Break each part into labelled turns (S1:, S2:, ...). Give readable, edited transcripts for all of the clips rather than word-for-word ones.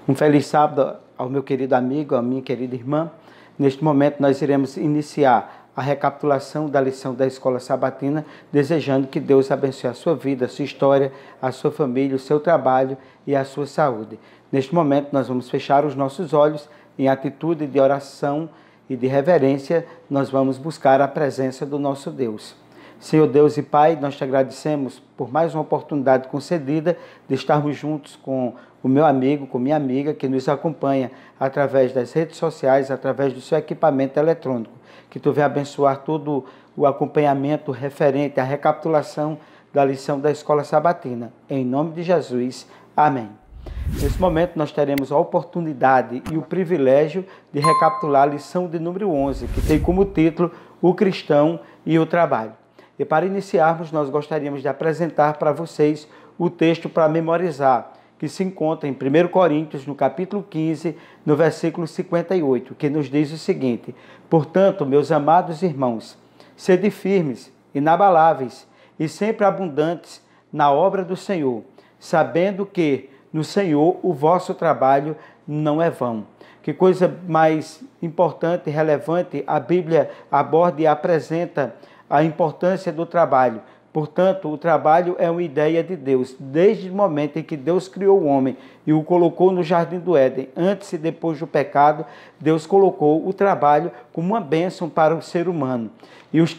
S1: Um feliz sábado ao meu querido amigo, à minha querida irmã. Neste momento nós iremos iniciar a recapitulação da lição da Escola Sabatina, desejando que Deus abençoe a sua vida, a sua história, a sua família, o seu trabalho e a sua saúde. Neste momento nós vamos fechar os nossos olhos em atitude de oração e de reverência, nós vamos buscar a presença do nosso Deus. Senhor Deus e Pai, nós te agradecemos por mais uma oportunidade concedida de estarmos juntos com o meu amigo, com minha amiga, que nos acompanha através das redes sociais, através do seu equipamento eletrônico. Que tu venha abençoar todo o acompanhamento referente à recapitulação da lição da Escola Sabatina. Em nome de Jesus. Amém. Nesse momento nós teremos a oportunidade e o privilégio de recapitular a lição de número 11, que tem como título O Cristão e o Trabalho. E para iniciarmos, nós gostaríamos de apresentar para vocês o texto para memorizar, que se encontra em 1 Coríntios, no capítulo 15, no versículo 58, que nos diz o seguinte: Portanto, meus amados irmãos, sede firmes, inabaláveis e sempre abundantes na obra do Senhor, sabendo que no Senhor o vosso trabalho não é vão. Que coisa mais importante e relevante a Bíblia aborda e apresenta a importância do trabalho. Portanto, o trabalho é uma ideia de Deus. Desde o momento em que Deus criou o homem e o colocou no Jardim do Éden, antes e depois do pecado, Deus colocou o trabalho como uma bênção para o ser humano. E as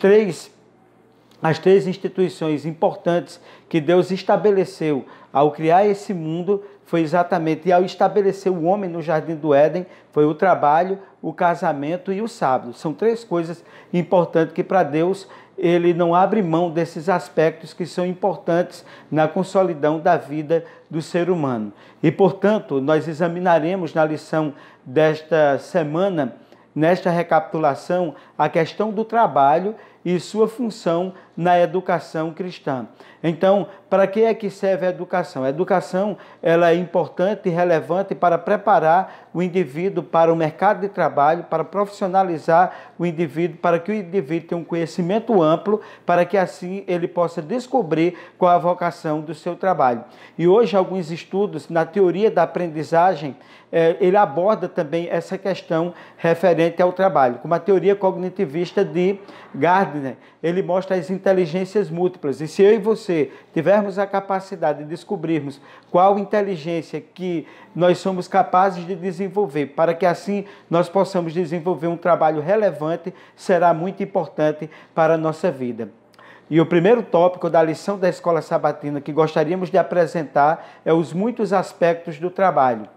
S1: três instituições importantes que Deus estabeleceu ao criar esse mundo foi exatamente, e ao estabelecer o homem no Jardim do Éden, foi o trabalho, o casamento e o sábado. São três coisas importantes que para Deus ele não abre mão desses aspectos que são importantes na consolidão da vida do ser humano. E, portanto, nós examinaremos na lição desta semana, nesta recapitulação, a questão do trabalho e sua função na educação cristã. Então, para que é que serve a educação? A educação ela é importante e relevante para preparar o indivíduo para o mercado de trabalho, para profissionalizar o indivíduo, para que o indivíduo tenha um conhecimento amplo, para que assim ele possa descobrir qual a vocação do seu trabalho. E hoje, alguns estudos na teoria da aprendizagem, ele aborda também essa questão referente ao trabalho, como a teoria cognitivista de Gardner. Ele mostra as inteligências múltiplas, e se eu e você tivermos a capacidade de descobrirmos qual inteligência que nós somos capazes de desenvolver, para que assim nós possamos desenvolver um trabalho relevante, será muito importante para a nossa vida. E o primeiro tópico da lição da Escola Sabatina que gostaríamos de apresentar é os muitos aspectos do trabalho.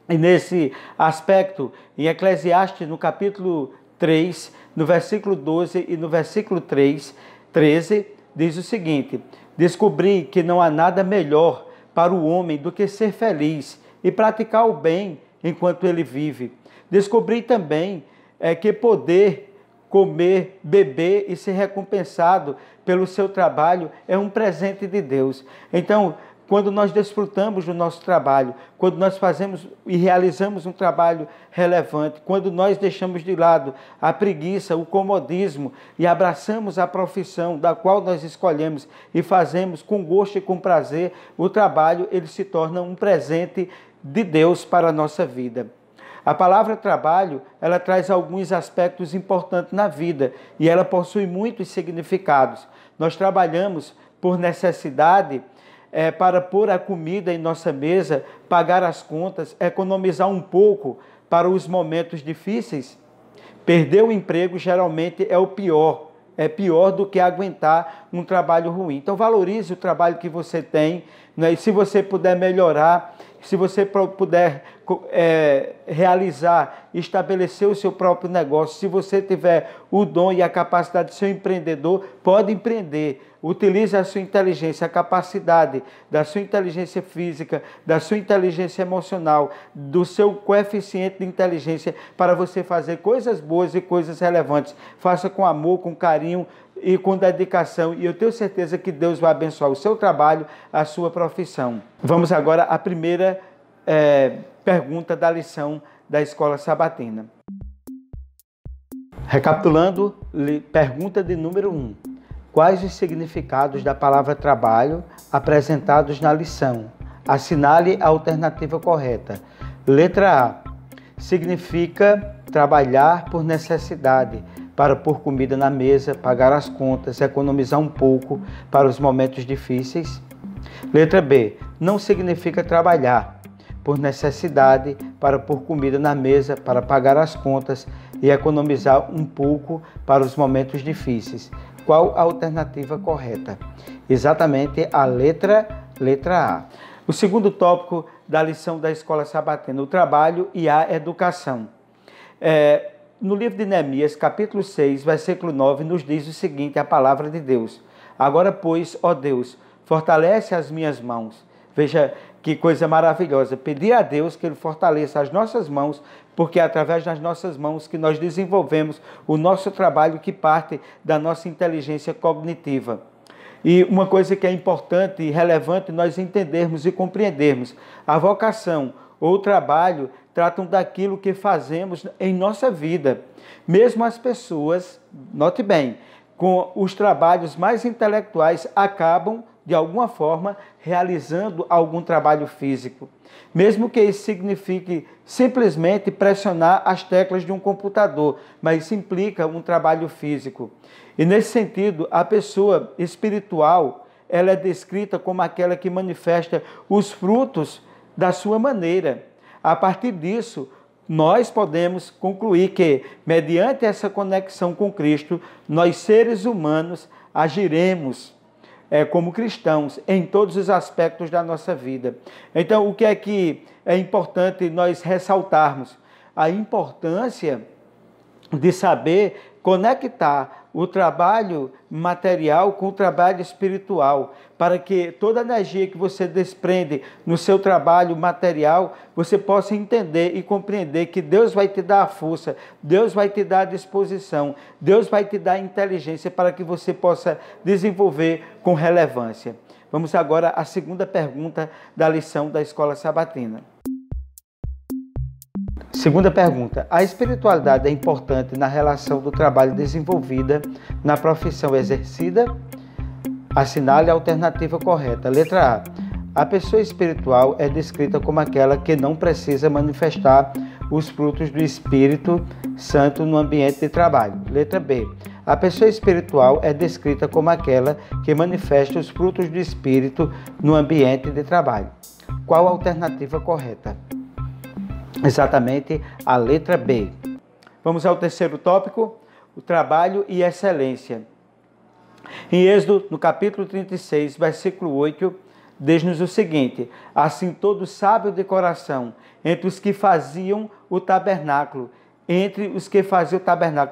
S1: E nesse aspecto, em Eclesiastes, no capítulo 3, no versículo 12 e no versículo 13, diz o seguinte: Descobri que não há nada melhor para o homem do que ser feliz e praticar o bem enquanto ele vive. Descobri também que poder comer, beber e ser recompensado pelo seu trabalho é um presente de Deus. Então, quando nós desfrutamos do nosso trabalho, quando nós fazemos e realizamos um trabalho relevante, quando nós deixamos de lado a preguiça, o comodismo e abraçamos a profissão da qual nós escolhemos e fazemos com gosto e com prazer, o trabalho ele se torna um presente de Deus para a nossa vida. A palavra trabalho, ela traz alguns aspectos importantes na vida e ela possui muitos significados. Nós trabalhamos por necessidade, para pôr a comida em nossa mesa, pagar as contas, economizar um pouco para os momentos difíceis. Perder o emprego geralmente é o pior. É pior do que aguentar um trabalho ruim. Então valorize o trabalho que você tem, né? E se você puder melhorar, se você puder realizar, estabelecer o seu próprio negócio, se você tiver o dom e a capacidade de ser um empreendedor, pode empreender. Utilize a sua inteligência, a capacidade da sua inteligência física, da sua inteligência emocional, do seu coeficiente de inteligência para você fazer coisas boas e coisas relevantes. Faça com amor, com carinho e com dedicação, e eu tenho certeza que Deus vai abençoar o seu trabalho, a sua profissão. Vamos agora à primeira pergunta da lição da Escola Sabatina. Recapitulando, pergunta de número 1. Quais os significados da palavra trabalho apresentados na lição? Assinale a alternativa correta. Letra A. Significa trabalhar por necessidade, para pôr comida na mesa, pagar as contas, economizar um pouco para os momentos difíceis. Letra B. Não significa trabalhar por necessidade, para pôr comida na mesa, para pagar as contas e economizar um pouco para os momentos difíceis. Qual a alternativa correta? Exatamente a letra A. O segundo tópico da lição da Escola Sabatina, o trabalho e a educação. No livro de Neemias, capítulo 6, versículo 9, nos diz o seguinte, a palavra de Deus. Agora, pois, ó Deus, fortalece as minhas mãos. Veja que coisa maravilhosa. Pedir a Deus que Ele fortaleça as nossas mãos, porque é através das nossas mãos que nós desenvolvemos o nosso trabalho que parte da nossa inteligência cognitiva. E uma coisa que é importante e relevante nós entendermos e compreendermos, a vocação ou o trabalho tratam daquilo que fazemos em nossa vida. Mesmo as pessoas, note bem, com os trabalhos mais intelectuais acabam, de alguma forma, realizando algum trabalho físico. Mesmo que isso signifique simplesmente pressionar as teclas de um computador, mas isso implica um trabalho físico. E nesse sentido, a pessoa espiritual, ela é descrita como aquela que manifesta os frutos da sua maneira. A partir disso, nós podemos concluir que, mediante essa conexão com Cristo, nós seres humanos agiremos como cristãos em todos os aspectos da nossa vida. Então, o que é importante nós ressaltarmos? A importância de saber conectar o trabalho material com o trabalho espiritual, para que toda a energia que você desprende no seu trabalho material, você possa entender e compreender que Deus vai te dar a força, Deus vai te dar a disposição, Deus vai te dar a inteligência para que você possa desenvolver com relevância. Vamos agora à segunda pergunta da lição da Escola Sabatina. Segunda pergunta. A espiritualidade é importante na relação do trabalho desenvolvida na profissão exercida? Assinale a alternativa correta. Letra A. A pessoa espiritual é descrita como aquela que não precisa manifestar os frutos do Espírito Santo no ambiente de trabalho. Letra B. A pessoa espiritual é descrita como aquela que manifesta os frutos do Espírito no ambiente de trabalho. Qual a alternativa correta? Exatamente a letra B. Vamos ao terceiro tópico, o trabalho e excelência. Em Êxodo, no capítulo 36, versículo 8, diz-nos o seguinte: assim todo sábio de coração, entre os que faziam o tabernáculo,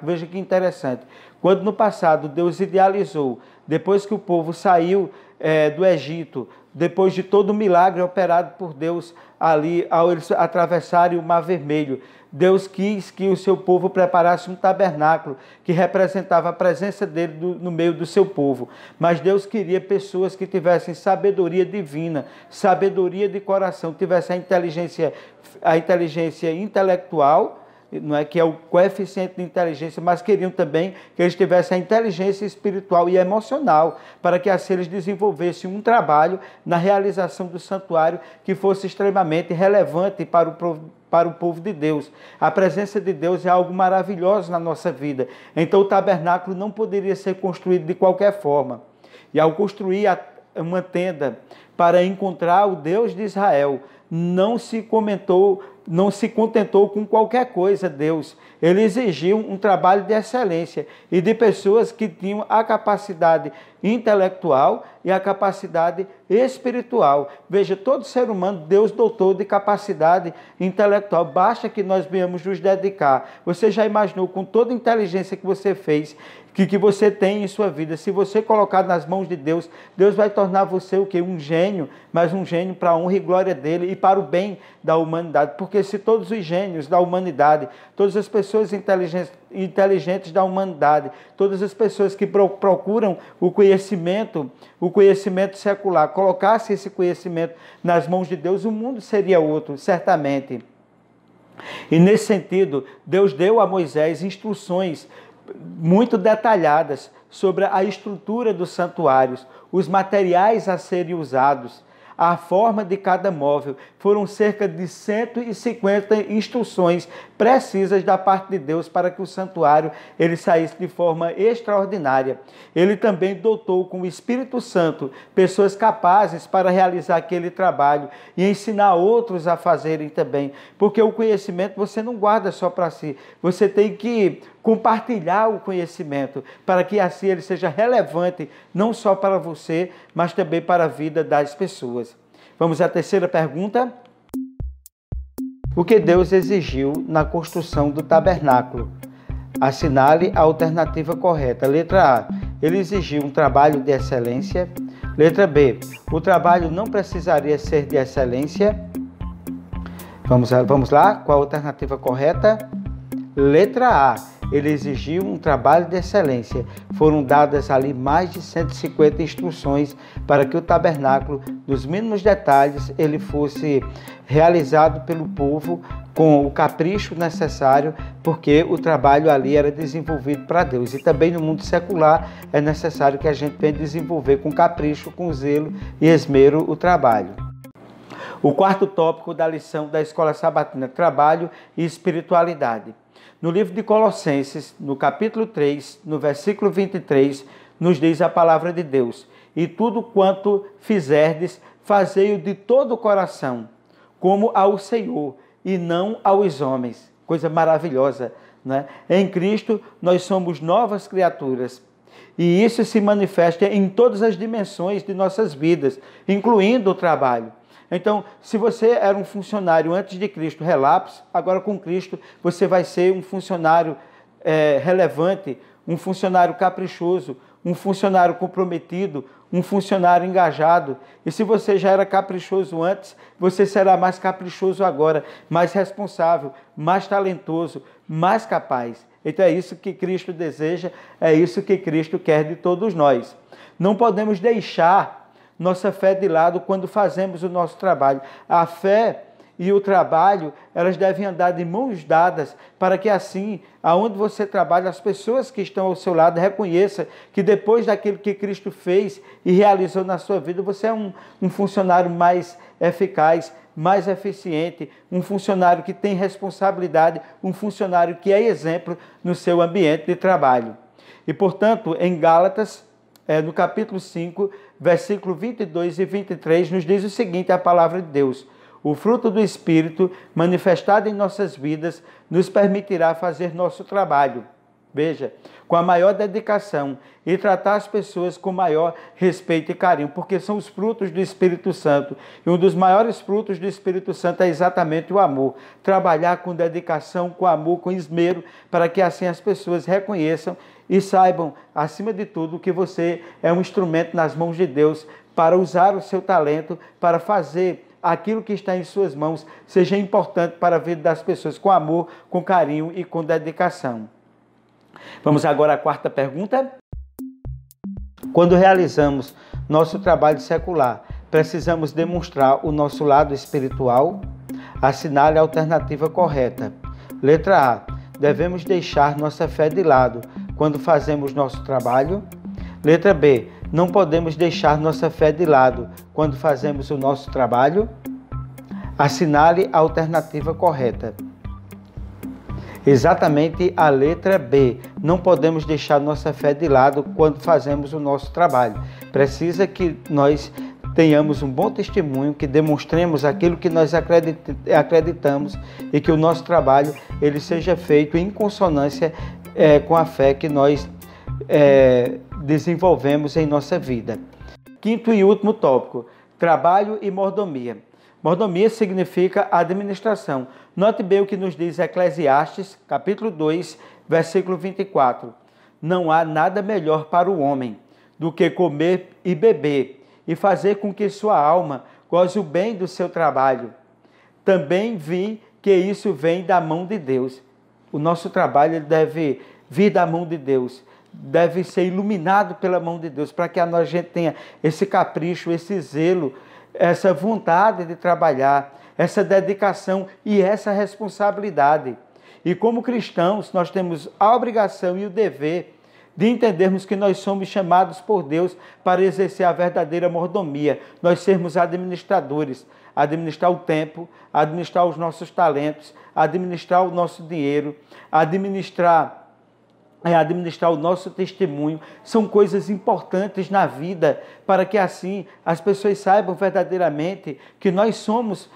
S1: veja que interessante, quando no passado Deus idealizou, depois que o povo saiu do Egito, depois de todo o milagre operado por Deus ali, ao eles atravessarem o Mar Vermelho, Deus quis que o seu povo preparasse um tabernáculo que representava a presença dele no meio do seu povo. Mas Deus queria pessoas que tivessem sabedoria divina, sabedoria de coração, tivessem a inteligência intelectual, não é, que é o coeficiente de inteligência, mas queriam também que eles tivessem a inteligência espiritual e emocional, para que assim eles desenvolvessem um trabalho na realização do santuário que fosse extremamente relevante para o povo de Deus. A presença de Deus é algo maravilhoso na nossa vida. Então o tabernáculo não poderia ser construído de qualquer forma. E ao construir uma tenda para encontrar o Deus de Israel, não se contentou com qualquer coisa, Deus. Ele exigiu um trabalho de excelência e de pessoas que tinham a capacidade intelectual e a capacidade espiritual. Veja, todo ser humano, Deus dotou de capacidade intelectual. Basta que nós venhamos nos dedicar. Você já imaginou, com toda a inteligência que você fez, que você tem em sua vida, se você colocar nas mãos de Deus, Deus vai tornar você o quê? Um gênio, mas um gênio para a honra e glória dele e para o bem da humanidade. Porque se todos os gênios da humanidade, todas as pessoas inteligentes da humanidade, todas as pessoas que procuram o conhecimento secular, colocassem esse conhecimento nas mãos de Deus, o mundo seria outro, certamente. E nesse sentido, Deus deu a Moisés instruções muito detalhadas sobre a estrutura dos santuários, os materiais a serem usados, a forma de cada móvel. Foram cerca de 150 instruções precisas da parte de Deus para que o santuário ele saísse de forma extraordinária. Ele também dotou com o Espírito Santo pessoas capazes para realizar aquele trabalho e ensinar outros a fazerem também, porque o conhecimento você não guarda só para si, você tem que compartilhar o conhecimento para que assim ele seja relevante não só para você, mas também para a vida das pessoas. Vamos à terceira pergunta. O que Deus exigiu na construção do tabernáculo? Assinale a alternativa correta. Letra A. Ele exigiu um trabalho de excelência. Letra B. O trabalho não precisaria ser de excelência. Vamos lá? Qual a alternativa correta? Letra A. Ele exigiu um trabalho de excelência. Foram dadas ali mais de 150 instruções para que o tabernáculo, nos mínimos detalhes, ele fosse realizado pelo povo com o capricho necessário, porque o trabalho ali era desenvolvido para Deus. E também no mundo secular é necessário que a gente venha desenvolver com capricho, com zelo e esmero o trabalho. O quarto tópico da lição da Escola Sabatina, trabalho e espiritualidade. No livro de Colossenses, no capítulo 3, no versículo 23, nos diz a palavra de Deus: e tudo quanto fizerdes, fazei-o de todo o coração, como ao Senhor, e não aos homens. Coisa maravilhosa, né? Em Cristo, nós somos novas criaturas. E isso se manifesta em todas as dimensões de nossas vidas, incluindo o trabalho. Então, se você era um funcionário antes de Cristo, relapso, agora com Cristo você vai ser um funcionário relevante, um funcionário caprichoso, um funcionário comprometido, um funcionário engajado. E se você já era caprichoso antes, você será mais caprichoso agora, mais responsável, mais talentoso, mais capaz. Então é isso que Cristo deseja, é isso que Cristo quer de todos nós. Não podemos deixar nossa fé de lado quando fazemos o nosso trabalho. A fé e o trabalho, elas devem andar de mãos dadas, para que assim, aonde você trabalha, as pessoas que estão ao seu lado reconheçam que depois daquilo que Cristo fez e realizou na sua vida, você é um funcionário mais eficaz, mais eficiente, um funcionário que tem responsabilidade, um funcionário que é exemplo no seu ambiente de trabalho. E, portanto, em Gálatas, no capítulo 5, versículo 22 e 23, nos diz o seguinte, a palavra de Deus: o fruto do Espírito manifestado em nossas vidas nos permitirá fazer nosso trabalho, veja, com a maior dedicação e tratar as pessoas com maior respeito e carinho, porque são os frutos do Espírito Santo. E um dos maiores frutos do Espírito Santo é exatamente o amor. Trabalhar com dedicação, com amor, com esmero, para que assim as pessoas reconheçam e saibam, acima de tudo, que você é um instrumento nas mãos de Deus para usar o seu talento, para fazer aquilo que está em suas mãos seja importante para a vida das pessoas, com amor, com carinho e com dedicação. Vamos agora à quarta pergunta. Quando realizamos nosso trabalho secular, precisamos demonstrar o nosso lado espiritual? Assinale a alternativa correta. Letra A. Devemos deixar nossa fé de lado quando fazemos nosso trabalho. Letra B. Não podemos deixar nossa fé de lado quando fazemos o nosso trabalho. Assinale a alternativa correta. Exatamente a letra B. Não podemos deixar nossa fé de lado quando fazemos o nosso trabalho. Precisa que nós tenhamos um bom testemunho, que demonstremos aquilo que nós acreditamos e que o nosso trabalho ele seja feito em consonância com a fé que nós desenvolvemos em nossa vida. Quinto e último tópico, trabalho e mordomia. Mordomia significa administração. Note bem o que nos diz Eclesiastes, capítulo 2, versículo 24. Não há nada melhor para o homem do que comer e beber e fazer com que sua alma goze o bem do seu trabalho. Também vi que isso vem da mão de Deus. O nosso trabalho ele deve vir da mão de Deus, deve ser iluminado pela mão de Deus, para que a gente tenha esse capricho, esse zelo, essa vontade de trabalhar, essa dedicação e essa responsabilidade. E como cristãos, nós temos a obrigação e o dever de entendermos que nós somos chamados por Deus para exercer a verdadeira mordomia, nós sermos administradores, administrar o tempo, administrar os nossos talentos, administrar o nosso dinheiro, administrar o nosso testemunho. São coisas importantes na vida, para que assim as pessoas saibam verdadeiramente que nós somos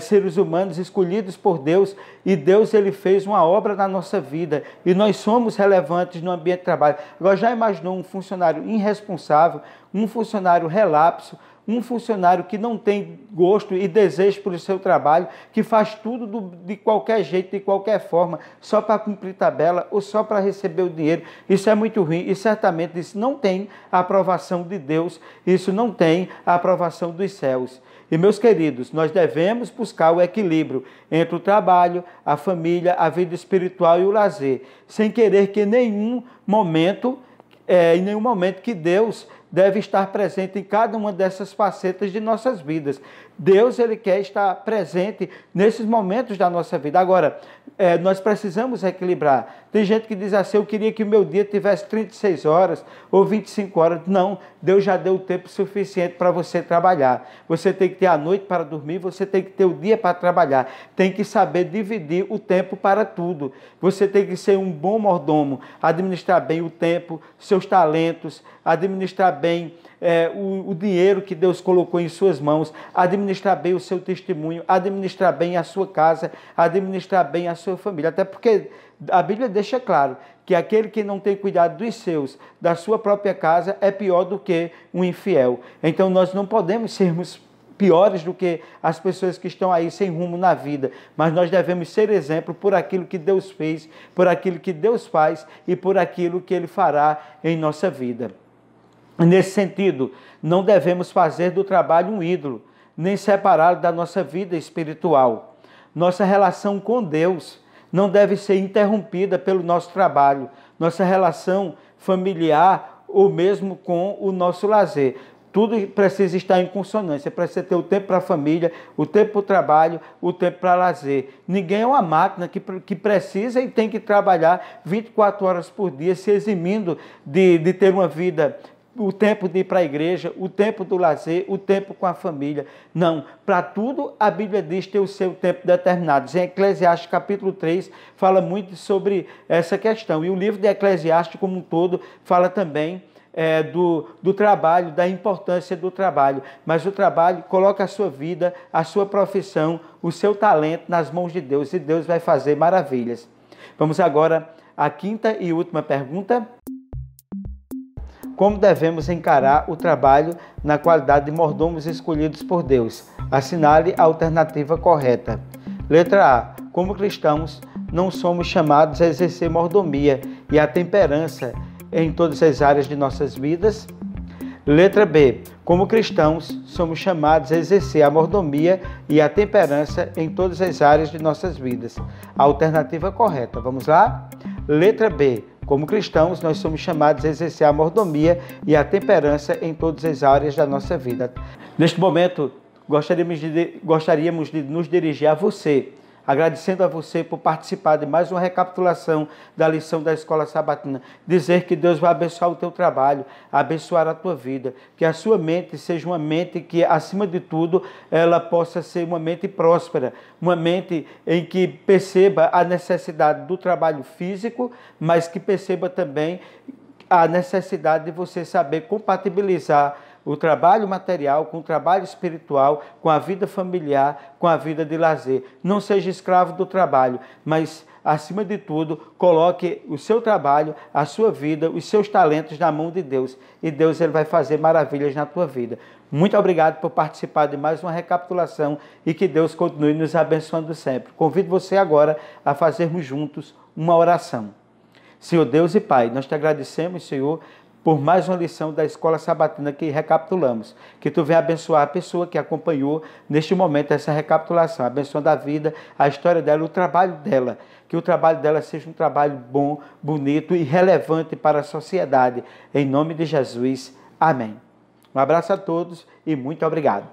S1: seres humanos escolhidos por Deus, e Deus ele fez uma obra na nossa vida e nós somos relevantes no ambiente de trabalho. Agora, já imaginou um funcionário irresponsável, um funcionário relapso, um funcionário que não tem gosto e desejo pelo seu trabalho, que faz tudo de qualquer jeito, de qualquer forma, só para cumprir tabela ou só para receber o dinheiro? Isso é muito ruim e certamente isso não tem a aprovação de Deus, isso não tem a aprovação dos céus. E, meus queridos, nós devemos buscar o equilíbrio entre o trabalho, a família, a vida espiritual e o lazer, sem querer que em nenhum momento que Deus deve estar presente em cada uma dessas facetas de nossas vidas. Deus ele quer estar presente nesses momentos da nossa vida. Agora, nós precisamos equilibrar. Tem gente que diz assim: eu queria que o meu dia tivesse 36 horas ou 25 horas. Não, Deus já deu o tempo suficiente para você trabalhar. Você tem que ter a noite para dormir, você tem que ter o dia para trabalhar. Tem que saber dividir o tempo para tudo. Você tem que ser um bom mordomo, administrar bem o tempo, seus talentos, administrar bem o dinheiro que Deus colocou em suas mãos, administrar bem o seu testemunho, administrar bem a sua casa, administrar bem a sua família. Até porque a Bíblia deixa claro que aquele que não tem cuidado dos seus, da sua própria casa, é pior do que um infiel. Então nós não podemos sermos piores do que as pessoas que estão aí sem rumo na vida, mas nós devemos ser exemplo por aquilo que Deus fez, por aquilo que Deus faz e por aquilo que Ele fará em nossa vida. Nesse sentido, não devemos fazer do trabalho um ídolo, nem separá-lo da nossa vida espiritual. Nossa relação com Deus não deve ser interrompida pelo nosso trabalho, nossa relação familiar ou mesmo com o nosso lazer. Tudo precisa estar em consonância, precisa ter o tempo para a família, o tempo para o trabalho, o tempo para lazer. Ninguém é uma máquina que precisa e tem que trabalhar 24 horas por dia, se eximindo de ter uma vida, o tempo de ir para a igreja, o tempo do lazer, o tempo com a família. Não, para tudo a Bíblia diz ter o seu tempo determinado. Em Eclesiastes capítulo 3 fala muito sobre essa questão. E o livro de Eclesiastes como um todo fala também do trabalho, da importância do trabalho. Mas o trabalho coloca a sua vida, a sua profissão, o seu talento nas mãos de Deus, e Deus vai fazer maravilhas. Vamos agora à quinta e última pergunta. Como devemos encarar o trabalho na qualidade de mordomos escolhidos por Deus? Assinale a alternativa correta. Letra A. Como cristãos, não somos chamados a exercer mordomia e a temperança em todas as áreas de nossas vidas. Letra B. Como cristãos, somos chamados a exercer a mordomia e a temperança em todas as áreas de nossas vidas. A alternativa correta. Vamos lá? Letra B. Como cristãos, nós somos chamados a exercer a mordomia e a temperança em todas as áreas da nossa vida. Neste momento, gostaríamos de nos dirigir a você, agradecendo a você por participar de mais uma recapitulação da lição da Escola Sabatina. Dizer que Deus vai abençoar o teu trabalho, abençoar a tua vida, que a sua mente seja uma mente que, acima de tudo, ela possa ser uma mente próspera, uma mente em que perceba a necessidade do trabalho físico, mas que perceba também a necessidade de você saber compatibilizar o trabalho material com o trabalho espiritual, com a vida familiar, com a vida de lazer. Não seja escravo do trabalho, mas, acima de tudo, coloque o seu trabalho, a sua vida, os seus talentos na mão de Deus. E Deus ele vai fazer maravilhas na tua vida. Muito obrigado por participar de mais uma recapitulação e que Deus continue nos abençoando sempre. Convido você agora a fazermos juntos uma oração. Senhor Deus e Pai, nós te agradecemos, Senhor, por mais uma lição da Escola Sabatina que recapitulamos. Que Tu venha abençoar a pessoa que acompanhou neste momento essa recapitulação, abençoando a vida, a história dela, o trabalho dela. Que o trabalho dela seja um trabalho bom, bonito e relevante para a sociedade. Em nome de Jesus. Amém. Um abraço a todos e muito obrigado.